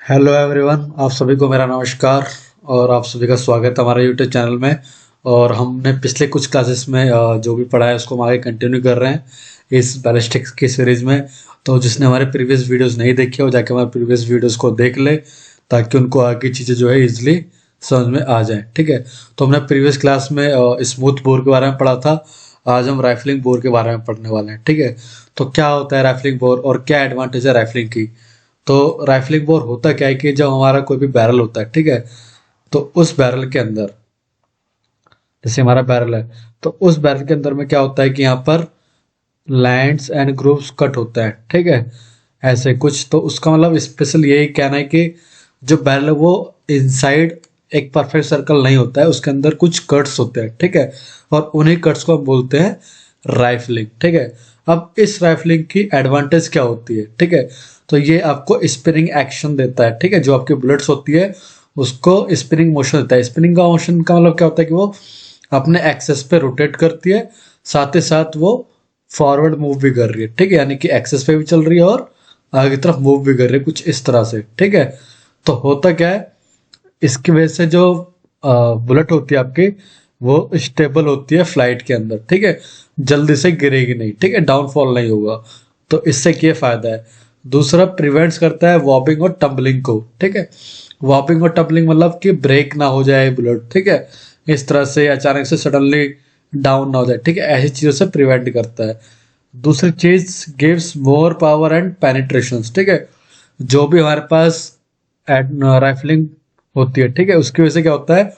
Hello everyone, आप सभी को मेरा नमस्कार और आप सभी का स्वागत है हमारे यूट्यूब चैनल में। और हमने पिछले कुछ क्लासेस में जो भी पढ़ा है उसको हम आगे कंटिन्यू कर रहे हैं इस बैलिस्टिक्स की सीरीज में। तो जिसने हमारे प्रीवियस वीडियोस नहीं देखे वो जाके हमारे प्रीवियस वीडियोस को देख ले ताकि उनको आगे चीज़ें जो है इजीली समझ में आ जाए। ठीक है, तो हमने प्रीवियस क्लास में स्मूथ बोर के बारे में पढ़ा था। आज हम राइफलिंग बोर के बारे में पढ़ने वाले हैं। ठीक है, तो क्या होता है राइफलिंग बोर और क्या एडवांटेज है राइफलिंग की। तो राइफलिंग बोर होता क्या है कि जब हमारा कोई भी बैरल होता है, ठीक है, तो उस बैरल के अंदर, जैसे हमारा बैरल है, तो उस बैरल के अंदर में क्या होता है कि यहाँ पर लैंड्स एंड ग्रुप्स कट होता है। ठीक है, ऐसे कुछ, तो उसका मतलब स्पेशल यही कहना है कि जो बैरल है वो इनसाइड एक परफेक्ट सर्कल नहीं होता है, उसके अंदर कुछ कट्स होते हैं। ठीक है, और उन्हीं कट्स को हम बोलते हैं राइफलिंग। ठीक है, अब इस राइफलिंग की एडवांटेज क्या होती है। ठीक है, तो ये आपको स्पिनिंग एक्शन देता है। ठीक है, जो आपकी बुलेट्स होती है उसको स्पिनिंग मोशन देता है। स्पिनिंग का मोशन का मतलब क्या होता है कि वो अपने एक्सेस पे रोटेट करती है, साथ ही साथ वो फॉरवर्ड मूव भी कर रही है। ठीक है, यानी कि एक्सेस पे भी चल रही है और आगे की तरफ मूव भी कर रही है, कुछ इस तरह से। ठीक है, तो होता क्या है, इसकी वजह से जो बुलेट होती है आपकी वो स्टेबल होती है फ्लाइट के अंदर। ठीक है, जल्दी से गिरेगी नहीं। ठीक है, डाउनफॉल नहीं होगा। तो इससे क्या फायदा है। दूसरा, प्रिवेंट्स करता है वॉबिंग और टम्बलिंग को। ठीक है, वॉबिंग और टम्बलिंग मतलब कि ब्रेक ना हो जाए बुलेट। ठीक है, इस तरह से अचानक से सडनली डाउन ना हो जाए। ठीक है, ऐसी चीजों से प्रिवेंट करता है। दूसरी चीज, gives more power and penetration. ठीक है, जो भी हमारे पास राइफलिंग होती है, ठीक है, उसकी वजह से क्या होता है,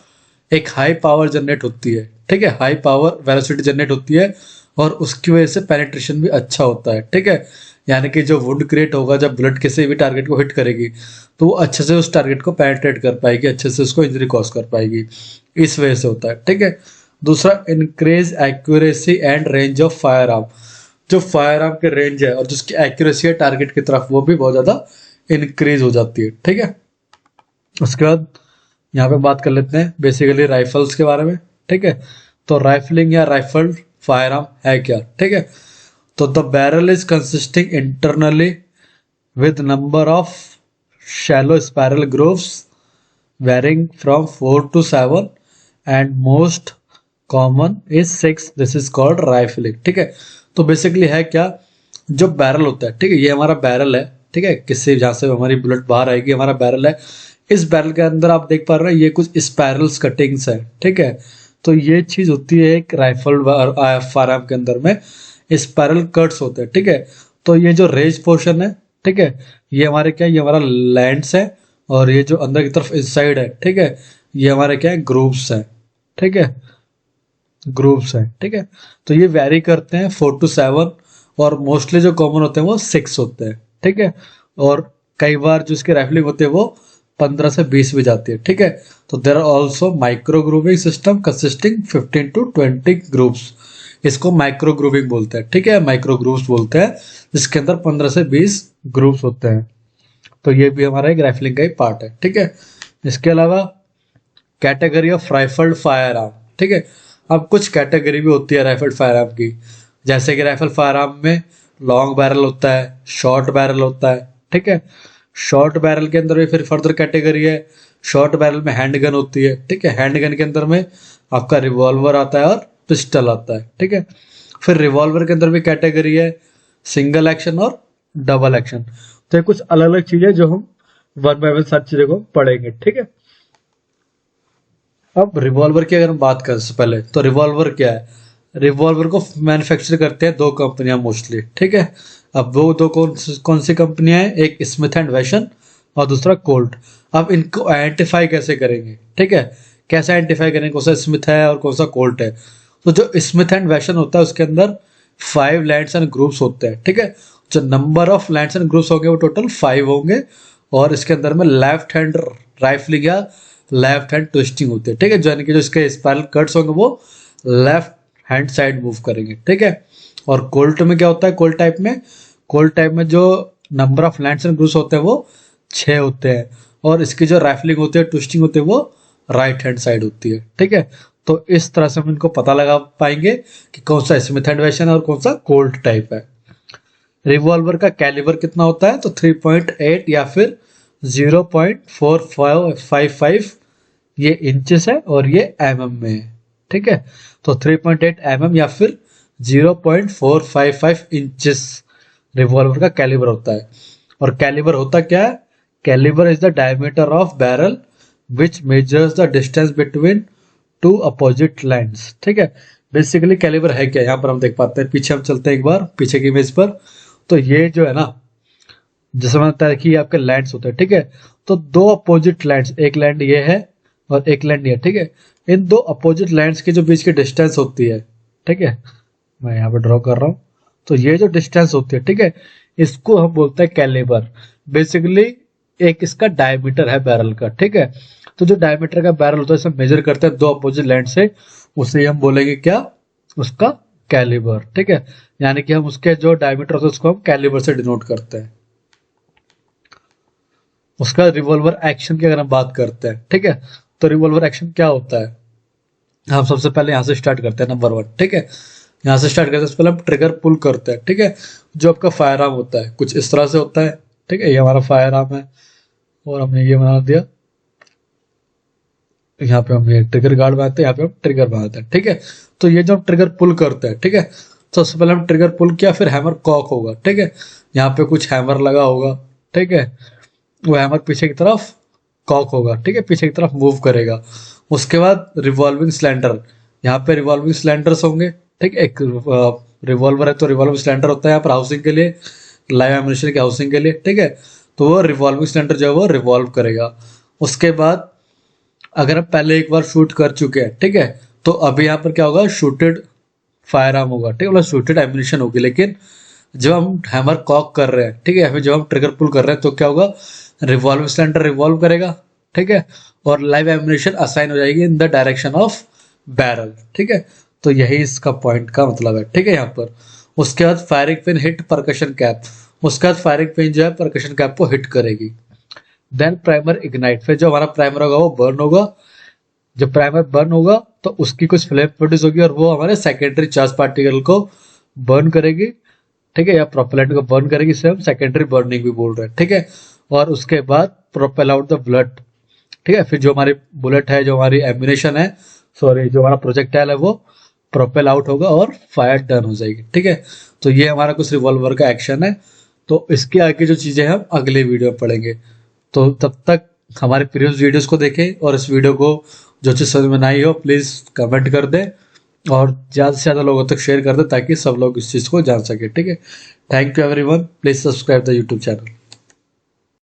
एक हाई पावर जनरेट होती है। ठीक है, हाई पावर वेलोसिटी जनरेट होती है और उसकी वजह से पेनिट्रेशन भी अच्छा होता है। ठीक है, यानी कि जो वुड क्रिएट होगा जब बुलेट किसी भी टारगेट को हिट करेगी तो वो अच्छे से उस टारगेट को पेनिट्रेट कर पाएगी, अच्छे से उसको इंजरी कॉज कर पाएगी। इस वजह से होता है। ठीक है, दूसरा, increase accuracy and range of fire arm. जो फायर आर्म के रेंज है और जिसकी एक्यूरेसी है टारगेट की तरफ, वो भी बहुत ज्यादा इंक्रीज हो जाती है। ठीक है, उसके बाद यहाँ पे बात कर लेते हैं बेसिकली राइफल्स के बारे में। ठीक है, तो राइफलिंग या राइफल फायर आर्म है क्या। ठीक है, तो the barrel is consisting internally with number of shallow spiral grooves varying from 4 to 7 and most common is 6. This is called rifling. ठीक है, तो बेसिकली है क्या, जो बैरल होता है, ठीक है, ये हमारा बैरल है। ठीक है, किससे जहाँ से हमारी बुलेट बाहर आएगी हमारा बैरल है। इस बैरल के अंदर आप देख पा रहे हैं ये कुछ स्पायरल्स कटिंग्स है। ठीक है, तो ये चीज होती है एक राइफल फायरआर्म के अंदर में स्पायरल कट्स होते हैं। ठीक है, तो ये जो रेज पोर्शन है, ठीक है, ये हमारे क्या है, ये हमारा लैंड्स है और ये जो अंदर की तरफ इनसाइड है, ठीक है, ये हमारे क्या है, ग्रुप्स है। ठीक है, ग्रुप्स है। ठीक है, तो ये वैरी करते हैं 4 to 7 और मोस्टली जो कॉमन होते हैं वो 6 होते हैं। ठीक है, और कई बार जो इसकी राइफलिंग होती है वो 15 से 20 भी जाती है। ठीक है, तो there are also micro grooving system consisting 15 to 20 groups. इसको माइक्रो ग्रूविंग बोलते हैं। ठीक है, माइक्रो ग्रुप्स बोलते हैं, जिसके अंदर 15 से 20 ग्रुप्स होते हैं। तो ये भी हमारा एक राइफलिंग का ही पार्ट है। ठीक है, इसके अलावा category of rifled fire arm. ठीक है, अब कुछ कैटेगरी भी होती है राइफल्ड फायर आर्म की, जैसे कि राइफल फायर आर्म में लॉन्ग बैरल होता है, शॉर्ट बैरल होता है। ठीक है, शॉर्ट बैरल के अंदर भी फिर फर्दर कैटेगरी है। शॉर्ट बैरल में हैंड गन होती है। ठीक है, हैंड गन के अंदर में आपका रिवॉल्वर आता है और पिस्टल आता है। ठीक है, फिर रिवॉल्वर के अंदर भी कैटेगरी है, सिंगल एक्शन और डबल एक्शन। तो ये कुछ अलग अलग चीजें जो हम वन बाय वन सारी चीजों को पढ़ेंगे। ठीक है, अब रिवॉल्वर की अगर हम बात करें से पहले, तो रिवॉल्वर क्या है, रिवॉल्वर को मैन्युफैक्चर करते हैं दो कंपनियां मोस्टली। ठीक है, अब वो दो कौन सी कंपनियां हैं, एक स्मिथ एंड वैसन और दूसरा कोल्ट। अब इनको आइडेंटिफाई कैसे करेंगे, ठीक है, कैसे आइडेंटिफाई करेंगे कौन सा स्मिथ है और कौन सा कोल्ट है। तो जो स्मिथ एंड वैसन होता है उसके अंदर 5 लैंड्स एंड ग्रुप्स होते हैं। ठीक है, जो number of lands and groups होंगे वो टोटल 5 होंगे और इसके अंदर में लेफ्ट हैंड राइफलिंग या लेफ्ट हैंड ट्विस्टिंग होती है। ठीक है, जो यानी कि जो इसके स्पाइरल कट्स होंगे वो लेफ्ट हैंड साइड मूव करेंगे। ठीक है, और कोल्ट में क्या होता है, कोल्ट टाइप में जो number of lands and groups होते हैं वो 6 होते हैं और इसकी जो राइफलिंग होती है, ट्विस्टिंग होती है, वो राइट हैंड साइड होती है। ठीक है, तो इस तरह से हम इनको पता लगा पाएंगे कि कौन सा स्मिथ एंड वैसन है और कौन सा कोल्ट टाइप है। रिवॉल्वर का कैलिबर कितना होता है, तो 3.8 या फिर 0.4555 ये इंचेस है और ये mm में है, ठीक है। तो 3.8 mm या फिर 0.455 इंचेस रिवॉल्वर का कैलिबर होता है। और कैलिबर होता क्या है? Calibre is the diameter of barrel which measures the distance between two opposite lines, ठीक है। बेसिकली कैलिबर है क्या, यहाँ पर हम देख पाते हैं। पीछे हम चलते हैं एक बार पीछे की इमेज पर। तो ये जो है ना, जैसे मैंने बताया कि आपके लैंड्स होते हैं, ठीक है। तो दो अपोजिट लैंड्स, एक लैंड ये है और एक लैंड ये, ठीक है। इन दो अपोजिट लैंड्स के जो बीच की डिस्टेंस होती है, ठीक है, मैं यहाँ पे ड्रॉ कर रहा हूँ। तो ये जो डिस्टेंस होती है, ठीक है, इसको हम बोलते हैं कैलिबर। बेसिकली एक इसका डायमीटर है बैरल का, ठीक है। तो जो डायमीटर का बैरल होता है, इसे मेजर करते हैं दो अपोजिट लैंड से, उसे हम बोलेंगे क्या? उसका कैलिबर, ठीक है। यानी कि हम उसके जो डायमीटर होता है उसको हम कैलिबर से डिनोट करते हैं। उसका रिवॉल्वर एक्शन की अगर हम बात करते हैं, ठीक है, तो रिवॉल्वर एक्शन क्या होता है? हम सबसे पहले यहाँ से स्टार्ट करते हैं, नंबर 1, ठीक है। यहाँ से स्टार्ट करते हैं, पहले हम ट्रिगर पुल करते हैं, ठीक है। जो आपका फायर आर्म होता है कुछ इस तरह से होता है, ठीक है। ये हमारा फायर आर्म है और हमने ये बना दिया। यहाँ पे हम ये ट्रिगर गार्ड बनाते हैं, यहाँ पे हम ट्रिगर बनाते हैं, ठीक है। तो ये जो हम ट्रिगर पुल करते हैं, ठीक है, तो सबसे पहले हम ट्रिगर पुल किया, फिर हैमर कॉक होगा, ठीक है। यहाँ पे कुछ हैमर लगा होगा, ठीक है। वो हैमर पीछे की तरफ कॉक होगा, ठीक है, पीछे की तरफ मूव करेगा। उसके बाद रिवॉल्विंग सिलेंडर, यहाँ पे रिवॉल्विंग सिलेंडर्स होंगे, ठीक है। एक रिवॉल्वर है तो रिवॉल्विंग सिलेंडर होता है यहाँ पर हाउसिंग के लिए, लाइव एम्यूनिशन की हाउसिंग के लिए, ठीक है। तो वो रिवॉल्विंग सिलेंडर जो है वो रिवॉल्व करेगा। उसके बाद अगर हम पहले एक बार शूट कर चुके हैं, ठीक है, तो अभी यहाँ पर क्या होगा? शूटेड फायर आर्म होगा, ठीक है, मतलब शूटेड एम्यूनिशन होगी। लेकिन जब हम हैमर कॉक कर रहे हैं, ठीक है, या फिर जब हम ट्रिगर पुल कर रहे हैं, तो क्या होगा? रिवॉल्व सिलेंडर रिवॉल्व करेगा, ठीक है, और लाइव एम्यूनिशन असाइन हो जाएगी in the direction of barrel, ठीक है। तो यही इसका पॉइंट का मतलब है, ठीक है, यहाँ पर। उसके बाद firing pin hit percussion cap, उसके बाद फायरिंग पिन जो है परकशन कैप को हिट करेगी। देन प्राइमर इग्नाइट, फिर जो हमारा प्राइमर होगा वो बर्न होगा। जब प्राइमर बर्न होगा तो उसकी कुछ फ्लेम प्रोड्यूस होगी और वो हमारे सेकेंडरी चार्ज पार्टिकल को बर्न करेगी, ठीक है, या प्रोपेलेंट को बर्न करेगी। इसे हम सेकेंडरी बर्निंग भी बोल रहे हैं, ठीक है। और उसके बाद प्रोपेल आउट द ब्लड, ठीक है। फिर जो हमारी बुलेट है, जो हमारी एम्यूनेशन है, सॉरी जो हमारा प्रोजेक्टाइल है, वो प्रोपेल आउट होगा और फायर डन हो जाएगी, ठीक है। तो ये हमारा कुछ रिवॉल्वर का एक्शन है। तो इसके आगे जो चीजें हम अगले वीडियो में पढ़ेंगे। तो तब तक हमारे प्रीवियस वीडियोस को देखें और इस वीडियो को जो चीज़ समझ में ना आई हो प्लीज़ कमेंट कर दें और ज़्यादा से ज़्यादा लोगों तक शेयर कर दें ताकि सब लोग इस चीज़ को जान सके, ठीक है। Thank you everyone, please subscribe the YouTube channel.